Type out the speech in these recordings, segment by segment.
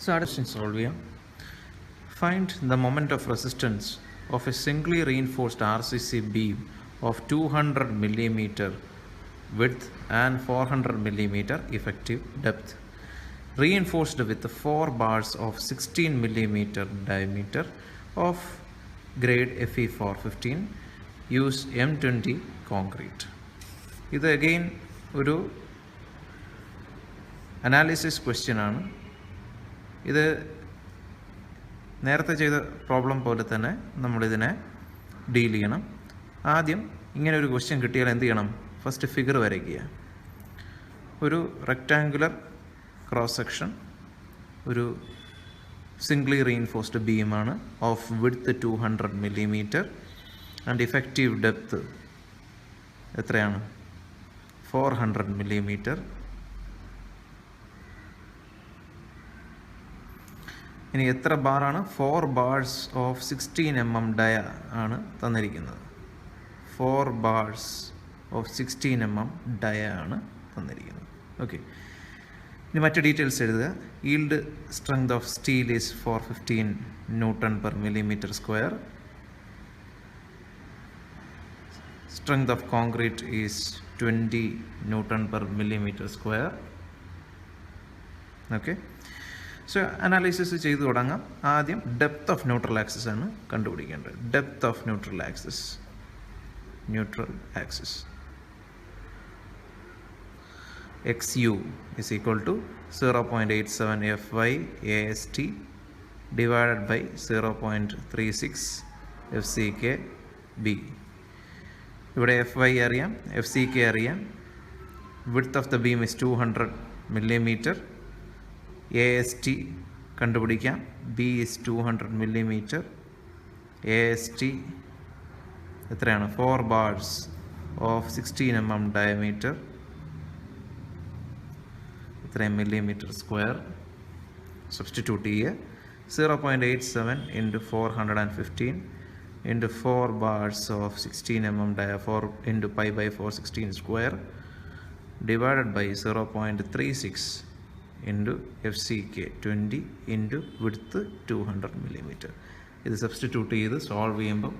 So അടുത്ത solve ചെയ്യാം. Find the moment of resistance of a singly reinforced RCC beam of 200 mm width and 400 mm effective depth, reinforced with 4 bars of 16 mm diameter of grade Fe415. Use M20 concrete. ഇത് again ഒരു analysis question ആണ്. ഇത് നേരത്തെ ചെയ്ത problem പോലെ തന്നെ നമ്മളിതിനെ deal ചെയ്യണം. ആദ്യം ഇങ്ങനെ ഒരു ക്വസ്റ്റ്യൻ കിട്ടിയാൽ എന്ത് ചെയ്യണം? ഫസ്റ്റ് ഫിഗർ വരയ്ക്കുക. ഒരു റെക്റ്റാങ്കുലർ ക്രോസ് സെക്ഷൻ, ഒരു സിംഗ്ലി റീഇൻഫോഴ്സ്ഡ് ബീമാണ് of width 200 mm and effective depth എത്രയാണ്? 400 mm. ഇനി എത്ര ബാറാണ്? 4 bars ഓഫ് 16 mm ഡയ ആണ് തന്നിരിക്കുന്നത്. 4 bars ഓഫ് 16 mm ഡയ ആണ് തന്നിരിക്കുന്നത്. ഓക്കെ, ഇനി മറ്റു ഡീറ്റെയിൽസ് എഴുതുക. Yield strength of steel is 415 Nm/mm². Strength of concrete is 20 Nm/mm². Okay, so analysis ചെയ്തു തുടങ്ങാം. ആദ്യം ഡെപ്ത് ഓഫ് ന്യൂട്രൽ ആക്സിസ് ആണ് കണ്ടുപിടിക്കേണ്ടത്. Depth of neutral axis XU is equal to 0.87 Fy AST divided by 0.36 FCK B. ഇവിടെ Fy അറിയാം, FCK അറിയാം. Width of the beam is 200 mm. AST കണ്ടുപിടിക്കാം. B is 200 mm. AST എത്രയാണ്? 4 bars of 16 mm diameter. എത്രയും mm². Substitute ചെയ്യുക. 0.87 into 415 into 4 bars of 16 mm dia 4 into pi by 416 square divided by 0.36 into FCK 20 into width 200 mm. ഇത് substitute ചെയ്ത് solve ചെയ്യുമ്പോൾ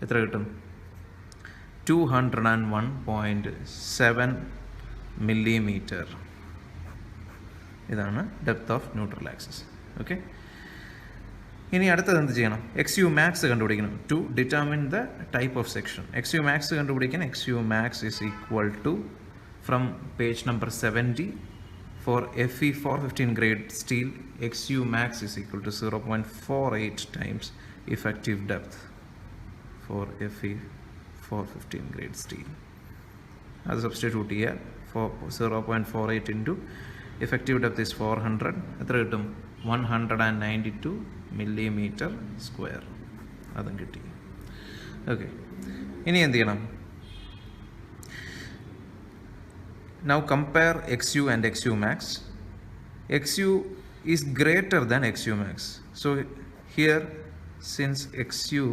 എത്ര കിട്ടും? 201.7 mm. ഇതാണ് depth of neutral axis. Okay, ഇനി അടുത്തത് എന്ത് ചെയ്യണം? XU max കണ്ടുപിടിക്കണം. To determine the type of section. XU max കണ്ടുപിടിക്കാൻ XU max is equal to, from page number 70, for Fe415 grade steel, XU max is equal to 0.48 times effective depth for Fe415 grade steel. അത് substitute ചെയ്യുക. 0.48 into effective depth is 400. എത്ര കിട്ടും? 192 mm². അതും കിട്ടി. Okay, ഇനി എന്ത് ചെയ്യണം? Now compare XU and XU max. XU is greater than XU max. So here, since XU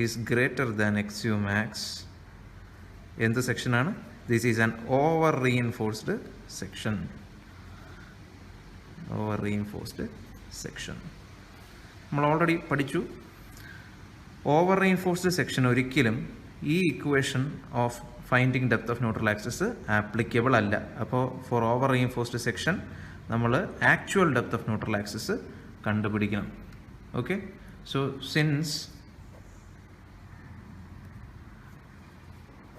is greater than XU max, എന്ത് സെക്ഷൻ ആണ്? This is an over reinforced section. Over reinforced section. നമ്മൾ already പഠിച്ചു. Over reinforced section ഒരിക്കലും ഈ equation of finding depth of neutral axis applicable അല്ല. അപ്പോൾ for over reinforced section നമ്മൾ actual depth of neutral axis കണ്ടുപിടിക്കണം. Okay, so since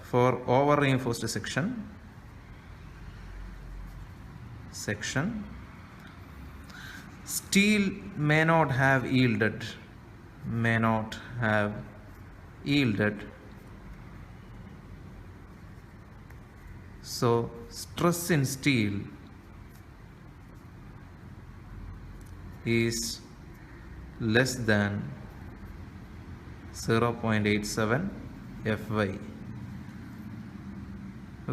for over reinforced section steel may not have yielded, so stress in steel is less than 0.87 Fy.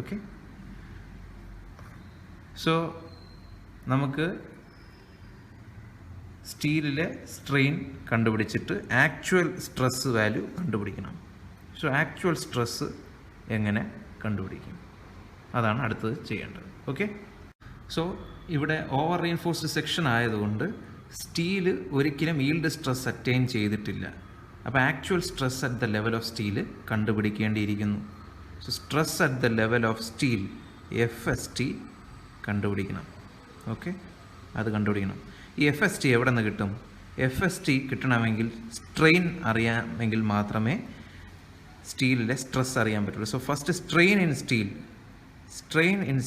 okay, so നമുക്ക് സ്റ്റീലിലെ strain കണ്ടുപിടിച്ചിട്ട് actual stress value കണ്ടുപിടിക്കണം. So actual stress എങ്ങനെ കണ്ടുപിടിക്കും? അതാണ് അടുത്തത് ചെയ്യേണ്ടത്. ഓക്കെ, സോ ഇവിടെ ഓവർ റീഇൻഫോഴ്സ്ഡ് സെക്ഷൻ ആയതുകൊണ്ട് സ്റ്റീൽ ഒരിക്കലും ഈൽഡ് സ്ട്രെസ് അറ്റൈൻ ചെയ്തിട്ടില്ല. അപ്പോൾ actual stress at the level of steel കണ്ടുപിടിക്കേണ്ടിയിരിക്കുന്നു. So stress at the level of steel FST കണ്ടുപിടിക്കണം. ഓക്കെ, അത് കണ്ടുപിടിക്കണം. ഈ FST എവിടെ നിന്ന് കിട്ടും? FST കിട്ടണമെങ്കിൽ സ്ട്രെയിൻ അറിയാമെങ്കിൽ മാത്രമേ സ്റ്റീലിലെ സ്ട്രെസ് അറിയാൻ പറ്റുള്ളൂ. So first strain in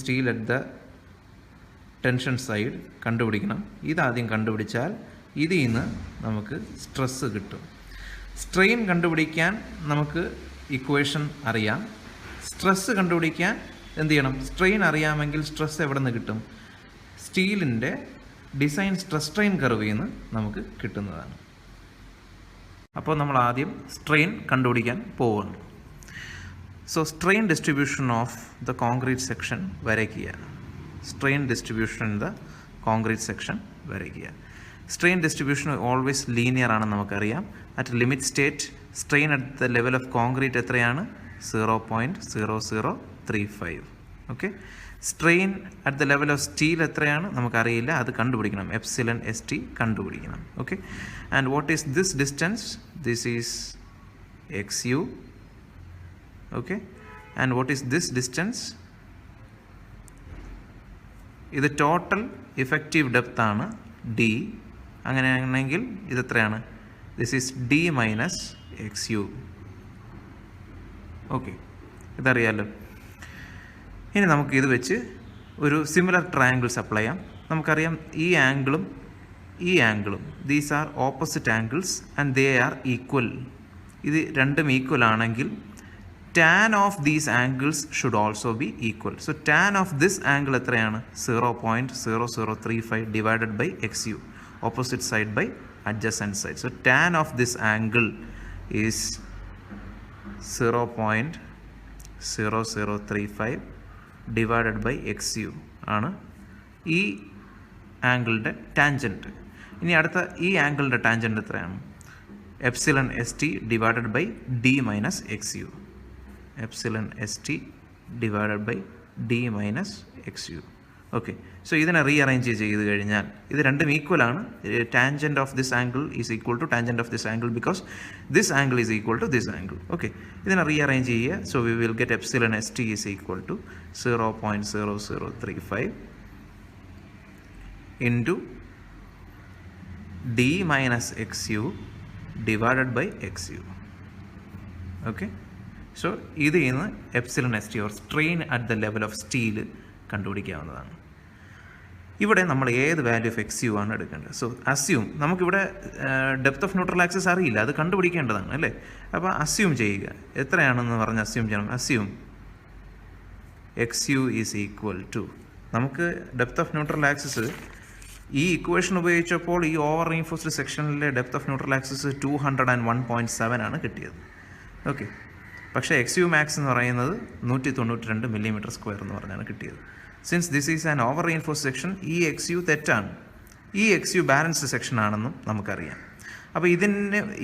steel at the tension side കണ്ടുപിടിക്കണം. ഇതാദ്യം കണ്ടുപിടിച്ചാൽ ഇതിൽ നിന്ന് നമുക്ക് സ്ട്രെസ് കിട്ടും. സ്ട്രെയിൻ കണ്ടുപിടിക്കാൻ നമുക്ക് ഇക്വേഷൻ അറിയാം. സ്ട്രെസ് കണ്ടുപിടിക്കാൻ എന്ത് ചെയ്യണം? സ്ട്രെയിൻ അറിയാമെങ്കിൽ സ്ട്രെസ് എവിടെ നിന്ന് കിട്ടും? സ്റ്റീലിൻ്റെ ഡിസൈൻ സ്ട്രെസ് സ്ട്രെയിൻ കർവിൽ നിന്ന് നമുക്ക് കിട്ടുന്നതാണ്. അപ്പോൾ നമ്മൾ ആദ്യം സ്ട്രെയിൻ കണ്ടുപിടിക്കാൻ പോവുകയാണ്. So strain distribution of the concrete section വരയ്ക്കുക. Strain distribution in the concrete section വരയ്ക്കുക. സ്ട്രെയിൻ ഡിസ്ട്രിബ്യൂഷൻ ഓൾവേസ് ലീനിയർ ആണെന്ന് നമുക്കറിയാം. At limit state strain at the level of concrete എത്രയാണ്? 0.0035. Okay, strain at the level of steel എത്രയാണ്? നമുക്കറിയില്ല, അത് കണ്ടുപിടിക്കണം. Epsilon ST കണ്ടുപിടിക്കണം. Okay, and what is this distance? This is XU. Okay, and what is this distance? ഇത് total effective depth ആണ് D. അങ്ങനെയാണെങ്കിൽ ഇതെത്രയാണ്? This is D minus XU. Okay, ഇതറിയാമല്ലോ. ഇനി നമുക്ക് ഇത് വെച്ച് ഒരു സിമിലർ ട്രയാങ്കിൾസ് അപ്ലൈ ചെയ്യാം. നമുക്കറിയാം ഈ ആംഗിളും ഈ ആംഗിളും these are opposite angles and they are equal. ഇത് രണ്ടും ഈക്വൽ ആണെങ്കിൽ tan of these angles should also be equal. So tan of this angle എത്രയാണ്? 0.0035 divided by XU, opposite side by adjacent side. So tan of this angle is 0.0035 divided by XU ആണ് ഈ ആംഗിളിൻ്റെ tangent. ഇനി അടുത്ത ഈ ആംഗിളിൻ്റെ tangent എത്രയാണ്? Epsilon ST divided by D minus XU. Epsilon ST divided by D minus XU. Okay, so ഇതിനെ rearrange ചെയ്ത് കഴിഞ്ഞാൽ ഇത് രണ്ടും ഈക്വൽ ആണ്. Tangent of this angle is equal to tangent of this angle because this angle is equal to this angle. Okay, ഇതിനെ rearrange ചെയ്യുക. So we will get epsilon ST is equal to 0.0035 into D minus XU divided by XU. Okay, so ഇതിൽ നിന്ന് epsilon ST or strain at the level of steel കണ്ടുപിടിക്കാവുന്നതാണ്. ഇവിടെ നമ്മൾ ഏത് value of XU ആണ് എടുക്കേണ്ടത്? So assume, നമുക്കിവിടെ depth of neutral axis അറിയില്ല, അത് കണ്ടുപിടിക്കേണ്ടതാണ് അല്ലേ? അപ്പോൾ അസ്യൂം ചെയ്യുക. എത്രയാണെന്ന് പറഞ്ഞ് അസ്യൂം ചെയ്യണം. Assume XU is equal to, നമുക്ക് ഡെപ്ത് ഓഫ് ന്യൂട്രൽ ആക്സിസ് ഈ ഇക്വേഷൻ ഉപയോഗിച്ചപ്പോൾ ഈ ഓവർ റീൻഫോഴ്സ്ഡ് സെക്ഷനിലെ ഡെപ്ത് ഓഫ് ന്യൂട്രൽ ആക്സിസ് 201.7 ആണ് കിട്ടിയത്. ഓക്കെ, പക്ഷേ XU മാക്സ് എന്ന് പറയുന്നത് 192 mm² എന്ന് പറഞ്ഞാണ് കിട്ടിയത്. Since this is an over reinforced section, ഈ XU തെറ്റാണ്. ഈ XU ബാലൻസ്ഡ് സെക്ഷൻ ആണെന്നും നമുക്കറിയാം. അപ്പോൾ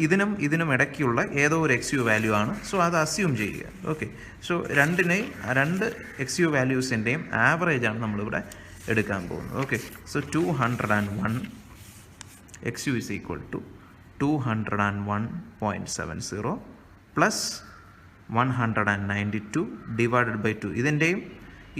ഇതിനും ഇടയ്ക്കുള്ള ഏതോ ഒരു XU വാല്യൂ ആണ്. സോ അത് അസ്യൂം ചെയ്യുക. ഓക്കെ, സോ രണ്ട് XU വാല്യൂസിൻ്റെയും ആവറേജാണ് നമ്മളിവിടെ എടുക്കാൻ പോകുന്നത്. Okay, so 201 XU is equal to 201.70 plus 192 divided by 2. ഇതിൻ്റെയും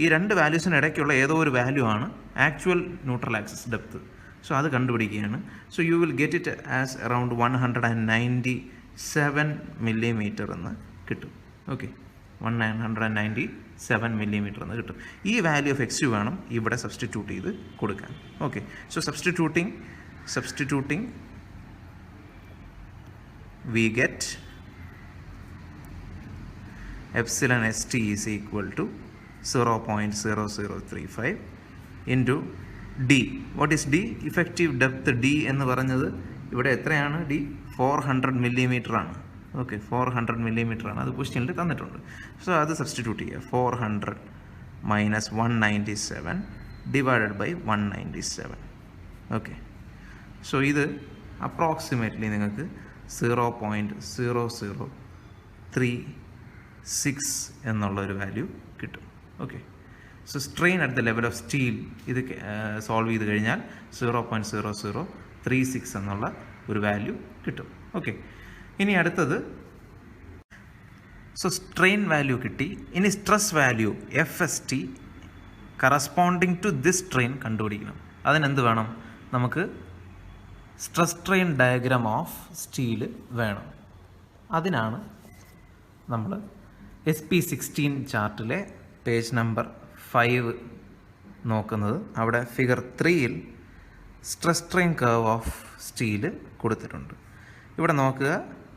ഈ രണ്ട് വാല്യൂസിന് ഇടയ്ക്കുള്ള ഏതോ ഒരു വാല്യൂ ആണ് actual neutral axis depth. So അത് കണ്ടുപിടിക്കുകയാണ്. So you will get it as around 197 millimetre എന്ന് കിട്ടും. ഓക്കെ, 197 മില്ലിമീറ്റർ എന്ന് കിട്ടും. ഈ വാല്യൂ ഓഫ് XU വേണം ഇവിടെ സബ്സ്റ്റിറ്റ്യൂട്ട് ചെയ്ത് കൊടുക്കാൻ. Okay, so substituting we get epsilon ST is equal to 0.0035 into D. What is D? Effective depth D എന്ന് പറഞ്ഞത് ഇവിടെ എത്രയാണ്? D 400 മില്ലിമീറ്റർ ആണ്. ഓക്കെ, 400 മില്ലിമീറ്റർ ആണ്, അത് ക്വസ്റ്റ്യനിൽ തന്നിട്ടുണ്ട്. സോ അത് സബ്സ്റ്റിറ്റ്യൂട്ട് ചെയ്യുക. 400 minus 197 divided by 197. Okay, so ഇത് അപ്രോക്സിമേറ്റ്ലി നിങ്ങൾക്ക് 0.0036 എന്നുള്ളൊരു വാല്യൂ കിട്ടും. Okay, so strain at the level of steel ഇത് സോൾവ് ചെയ്ത് കഴിഞ്ഞാൽ 0.0036 36 എന്നുള്ള ഒരു വാല്യൂ കിട്ടും. ഓക്കെ, ഇനി അടുത്തത് സ്ട്രെയിൻ വാല്യൂ കിട്ടി. ഇനി stress value FST corresponding to this strain കണ്ടുപിടിക്കണം. അതിനെന്ത് വേണം? നമുക്ക് stress strain diagram of steel വേണം. അതിനാണ് നമ്മൾ SP16 ചാർട്ടിലെ പേജ് നമ്പർ 5 നോക്കുന്നത്. അവിടെ ഫിഗർ 3ൽ stress strain curve of steel കൊടുത്തിട്ടുണ്ട്. ഇവിടെ നോക്കുക,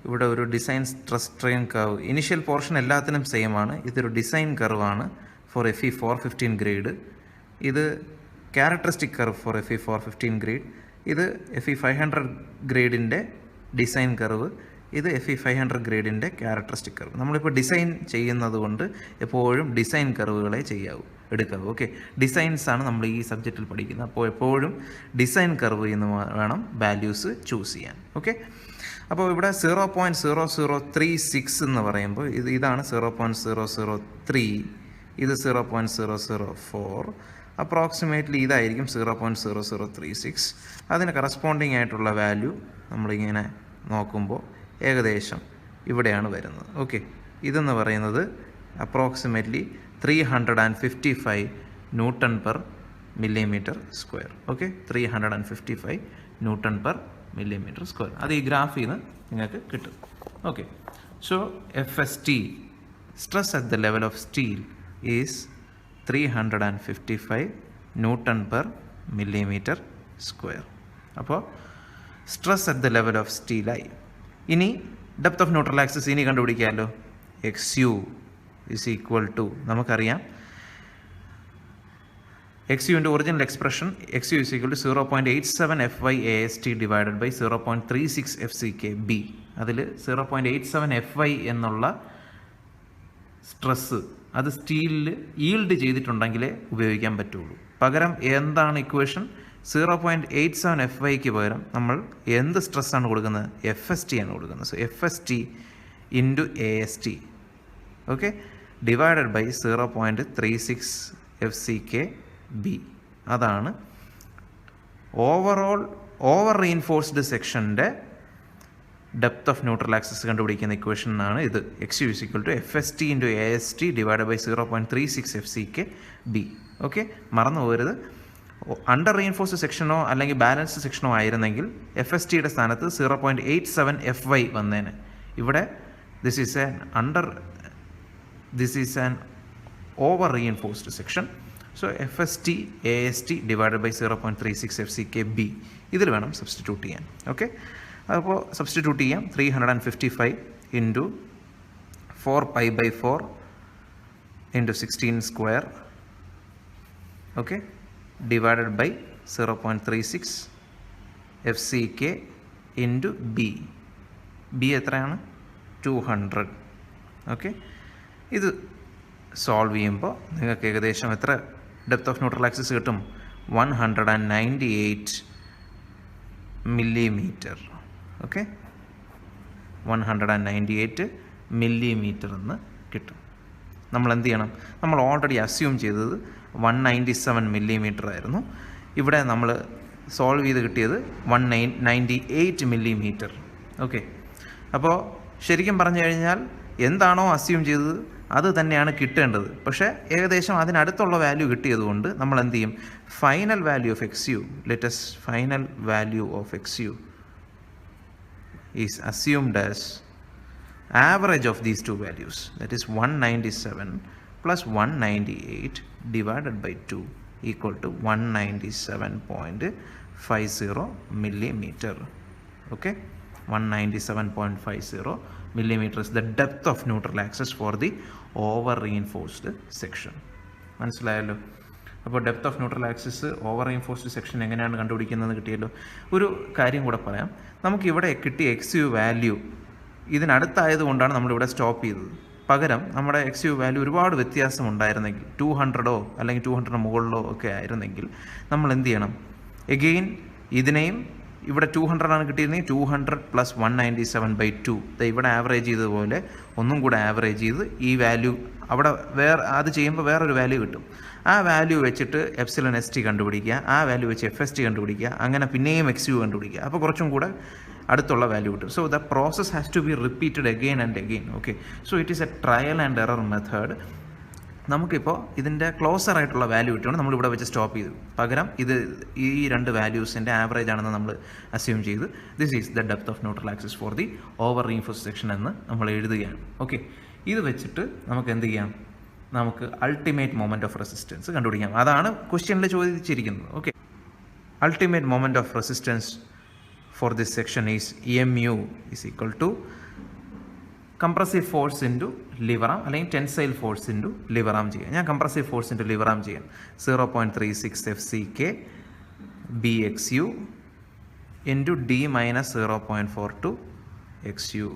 ഇവിടെ ഒരു design stress strain curve. Initial portion എല്ലാത്തിനും സെയിം ആണ്. ഇതൊരു ഡിസൈൻ കർവാണ് ഫോർ FE 415 ഗ്രേഡ്. ഇത് characteristic curve for FE 415 grade. ഇത് FE 500 ഗ്രേഡിൻ്റെ ഡിസൈൻ കർവ്. ഇത് FE 500 ഗ്രേഡിൻ്റെ ക്യാരക്ടറിസ്റ്റിക് കർവ്. നമ്മളിപ്പോൾ ഡിസൈൻ ചെയ്യുന്നത് കൊണ്ട് എപ്പോഴും ഡിസൈൻ കർവുകളെ എടുക്കാവൂ. ഓക്കെ, ഡിസൈൻസ് ആണ് നമ്മൾ ഈ സബ്ജക്റ്റിൽ പഠിക്കുന്നത്. അപ്പോൾ എപ്പോഴും ഡിസൈൻ കർവ് എന്ന് വേണം വാല്യൂസ് ചൂസ് ചെയ്യാൻ. ഓക്കെ, അപ്പോൾ ഇവിടെ 0.0036 എന്ന് പറയുമ്പോൾ ഇതാണ് 0.003, ഇത് 0.004, അപ്രോക്സിമേറ്റ്ലി ഇതായിരിക്കും 0.0036. അതിന് കറസ്പോണ്ടിങ് ആയിട്ടുള്ള വാല്യൂ നമ്മളിങ്ങനെ നോക്കുമ്പോൾ ഏകദേശം ഇവിടെയാണ് വരുന്നത്. ഓക്കെ, ഇതെന്ന് പറയുന്നത് approximately 355 newton per millimetre square. Okay, 355 newton per millimetre square. അത് ഈ ഗ്രാഫിൽ നിന്ന് നിങ്ങൾക്ക് കിട്ടും. Okay, so FST stress at the level of steel is 355 newton per millimetre square. അപ്പോൾ stress at the level of സ്റ്റീലായി. ഇനി ഡെപ്ത് ഓഫ് ന്യൂട്രൽ ആക്സിസ് ഇനി കണ്ടുപിടിക്കാമല്ലോ. XU is equal to, നമുക്കറിയാം XUൻ്റെ original expression XU is equal to 0.87 FY/AST divided by 0.36 FCK/B. അതിൽ 0.87 FY എന്നുള്ള stress അത് സ്റ്റീലിൽ yield ചെയ്തിട്ടുണ്ടെങ്കിലേ ഉപയോഗിക്കാൻ പറ്റുള്ളൂ. പകരം എന്താണ് ഇക്വേഷൻ? 0.87 FYക്ക് പകരം നമ്മൾ എന്ത് സ്ട്രെസ്സാണ് കൊടുക്കുന്നത്? FST ആണ് കൊടുക്കുന്നത്. So FST into AST, okay, divided by 0.36 FCK/B. അതാണ് ഓവർ റീഇൻഫോഴ്സ്ഡ് സെക്ഷൻ്റെ ഡെപ്ത് ഓഫ് ന്യൂട്രൽ ആക്സിസ് കണ്ടുപിടിക്കുന്ന ഇക്വേഷൻ എന്നാണ് ഇത്. XU is equal to FST into AST divide by 0.36 FCK/B. Okay, മറന്നു പോകരുത്. അണ്ടർ റീഇൻഫോഴ്സ്ഡ് സെക്ഷനോ അല്ലെങ്കിൽ ബാലൻസ്ഡ് സെക്ഷനോ ആയിരുന്നെങ്കിൽ FSTയുടെ സ്ഥാനത്ത് 0.87 FY വന്നേനെ. ഇവിടെ this is an over reinforced section. So FST AST divided by 0.36 FCK/B ഇതിൽ വേണം സബ്സ്റ്റിറ്റ്യൂട്ട് ചെയ്യാൻ. ഓക്കെ, അപ്പോൾ സബ്സ്റ്റിറ്റ്യൂട്ട് ചെയ്യാം. 355 into 4π/4 into 16 square, okay, divided by 0.36 FCK into B എത്രയാണ്? 200. ഓക്കെ, ഇത് സോൾവ് ചെയ്യുമ്പോൾ നിങ്ങൾക്ക് ഏകദേശം എത്ര ഡെപ്ത് ഓഫ് ന്യൂട്രൽ ആക്സിസ് കിട്ടും? 198 മില്ലിമീറ്റർ. ഓക്കെ, 198 മില്ലിമീറ്റർ എന്ന് കിട്ടും. നമ്മൾ എന്ത് ചെയ്യണം? നമ്മൾ ഓൾറെഡി അസ്യൂം ചെയ്തത് 197 മില്ലിമീറ്റർ ആയിരുന്നു. ഇവിടെ നമ്മൾ സോൾവ് ചെയ്ത് കിട്ടിയത് 198 മില്ലിമീറ്റർ. ഓക്കെ, അപ്പോൾ ശരിക്കും പറഞ്ഞു കഴിഞ്ഞാൽ എന്താണോ അസ്യൂം ചെയ്തത് അത് തന്നെയാണ് കിട്ടേണ്ടത്. പക്ഷേ ഏകദേശം അതിനടുത്തുള്ള വാല്യൂ കിട്ടിയതുകൊണ്ട് നമ്മൾ എന്ത് ചെയ്യും? Final value of final value of XU is assumed as average of these two values, that is 197 plus 198 divided by 2 equal to 197.50 millimeter. Okay, 197.50 millimeter is the depth of neutral axis for the over reinforced section. മനസ്സിലായല്ലോ? അപ്പോൾ depth of neutral axis over reinforced section എങ്ങനെയാണ് കണ്ടുപിടിക്കുന്നതെന്ന് കിട്ടിയല്ലോ. ഒരു കാര്യം കൂടെ പറയാം. നമുക്കിവിടെ കിട്ടിയ XU വാല്യൂ ഇതിനടുത്തായതുകൊണ്ടാണ് നമ്മളിവിടെ സ്റ്റോപ്പ് ചെയ്തത്. പകരം നമ്മുടെ XU വാല്യൂ ഒരുപാട് വ്യത്യാസം ഉണ്ടായിരുന്നെങ്കിൽ 200 അല്ലെങ്കിൽ 200 മുകളിലോ ഒക്കെ ആയിരുന്നെങ്കിൽ നമ്മൾ എന്ത് ചെയ്യണം? എഗെയിൻ ഇതിനെയും ഇവിടെ 200 ആണ് കിട്ടിയിരുന്നെങ്കിൽ 200 + 197/2 ഇവിടെ ആവറേജ് ചെയ്തതുപോലെ ഒന്നും കൂടെ ആവറേജ് ചെയ്ത് ഈ വാല്യൂ അവിടെ അത് ചെയ്യുമ്പോൾ വേറൊരു വാല്യൂ കിട്ടും. ആ വാല്യൂ വെച്ചിട്ട് എപ്സിലോൺ ST കണ്ടുപിടിക്കുക, ആ വാല്യൂ വെച്ച് FST കണ്ടുപിടിക്കുക, അങ്ങനെ പിന്നെയും XU കണ്ടുപിടിക്കുക. അപ്പോൾ കുറച്ചും കൂടെ അടുത്തുള്ള വാല്യൂ കിട്ടും. So the process has to be repeated again and again. Okay, so it is a trial and error method. നമുക്കിപ്പോൾ ഇതിൻ്റെ ക്ലോസർ ആയിട്ടുള്ള വാല്യൂ കിട്ടുകയാണ് നമ്മളിവിടെ വെച്ച് സ്റ്റോപ്പ് ചെയ്തു. പകരം ഈ രണ്ട് വാല്യൂസിൻ്റെ ആവറേജ് ആണെന്ന് നമ്മൾ അസ്യൂം ചെയ്ത് this is the depth of neutral axis for the over reinforced section എന്ന് നമ്മൾ എഴുതുകയാണ്. ഓക്കെ, ഇത് വെച്ചിട്ട് നമുക്ക് എന്ത് ചെയ്യാം? നമുക്ക് അൾട്ടിമേറ്റ് മൊമെൻറ്റ് ഓഫ് റെസിസ്റ്റൻസ് കണ്ടുപിടിക്കാം. അതാണ് ക്വസ്റ്റ്യനിൽ ചോദിച്ചിരിക്കുന്നത്. Okay, ultimate moment of resistance for this section is EMU is equal to compressive force into lever arm അല്ലെങ്കിൽ tensile force into lever arm ചെയ്യാം. ഞാൻ compressive force into lever arm ചെയ്യാം. 0.36 FCK BXU into D - 0.42 XU.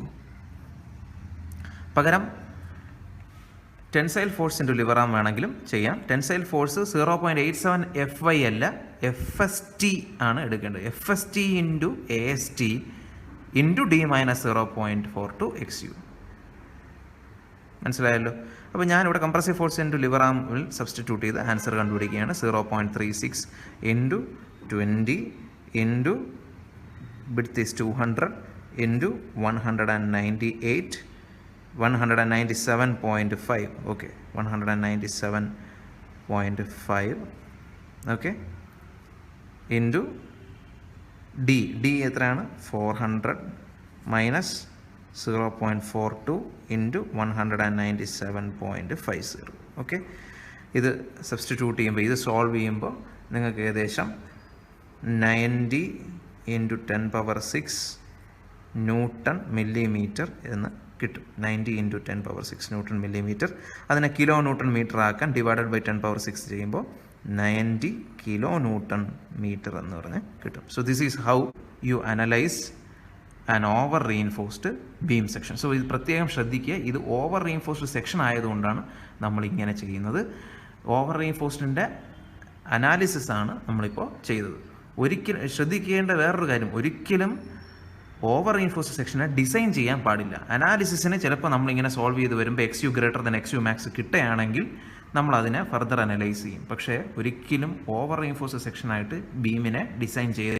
പകരം tensile force into lever arm വേണമെങ്കിലും ചെയ്യാം. Tensile force 0.87 FY അല്ല, FST ആണ് എടുക്കേണ്ടത്. FST into AST into D - 0.42 XU. മനസ്സിലായല്ലോ? അപ്പോൾ ഞാനിവിടെ കംപ്രസീവ് ഫോഴ്സ് ഇൻറ്റു ലിവർ ആമിൽ സബ്സ്റ്റിറ്റ്യൂട്ട് ചെയ്ത് ആൻസർ കണ്ടുപിടിക്കുകയാണ്. 0.36 into 20 into width is 200 into 197.5. Okay, 197.5 okay into D എത്രയാണ്? 400 മൈനസ് 0.42 ഇൻറ്റു 197.50. ഓക്കെ, ഇത് സബ്സ്റ്റിറ്റ്യൂട്ട് ചെയ്യുമ്പോൾ ഇത് സോൾവ് ചെയ്യുമ്പോൾ നിങ്ങൾക്ക് ഏകദേശം 90 ഇൻറ്റു 10⁻6 ന്യൂട്ടൺ മില്ലിമീറ്റർ എന്ന് കിട്ടും. 90 ഇൻറ്റു 10⁻6 ന്യൂട്ടൺ മില്ലിമീറ്റർ. അതിനെ കിലോ ന്യൂട്ടൺ മീറ്റർ ആക്കാൻ ഡിവൈഡഡ് ബൈ 10⁻6 ചെയ്യുമ്പോൾ 90 കിലോ ന്യൂട്ടൺ മീറ്റർ എന്ന് പറഞ്ഞ് കിട്ടും. So this is how you analyse an over reinforced beam section. So ഇത് പ്രത്യേകം ശ്രദ്ധിക്കുക, ഇത് ഓവർ റീഇൻഫോഴ്സ്ഡ് സെക്ഷൻ ആയതുകൊണ്ടാണ് നമ്മളിങ്ങനെ ചെയ്യുന്നത്. ഓവർ റീഇൻഫോഴ്സ്ഡിൻ്റെ അനാലിസിസ് ആണ് നമ്മളിപ്പോൾ ചെയ്തത്. ഒരിക്കലും ശ്രദ്ധിക്കേണ്ട വേറൊരു കാര്യം, ഒരിക്കലും ഓവർ റീഇൻഫോഴ്സ്ഡ് സെക്ഷനെ ഡിസൈൻ ചെയ്യാൻ പാടില്ല. അനാലിസിസിന് ചിലപ്പോൾ നമ്മളിങ്ങനെ സോൾവ് ചെയ്ത് വരുമ്പോൾ XU greater than XU max കിട്ടുകയാണെങ്കിൽ നമ്മളതിനെ ഫർദർ അനലൈസ് ചെയ്യും. പക്ഷേ ഒരിക്കലും ഓവർ റീഇൻഫോഴ്സ്ഡ് സെക്ഷനായിട്ട് ബീമിനെ ഡിസൈൻ ചെയ്ത്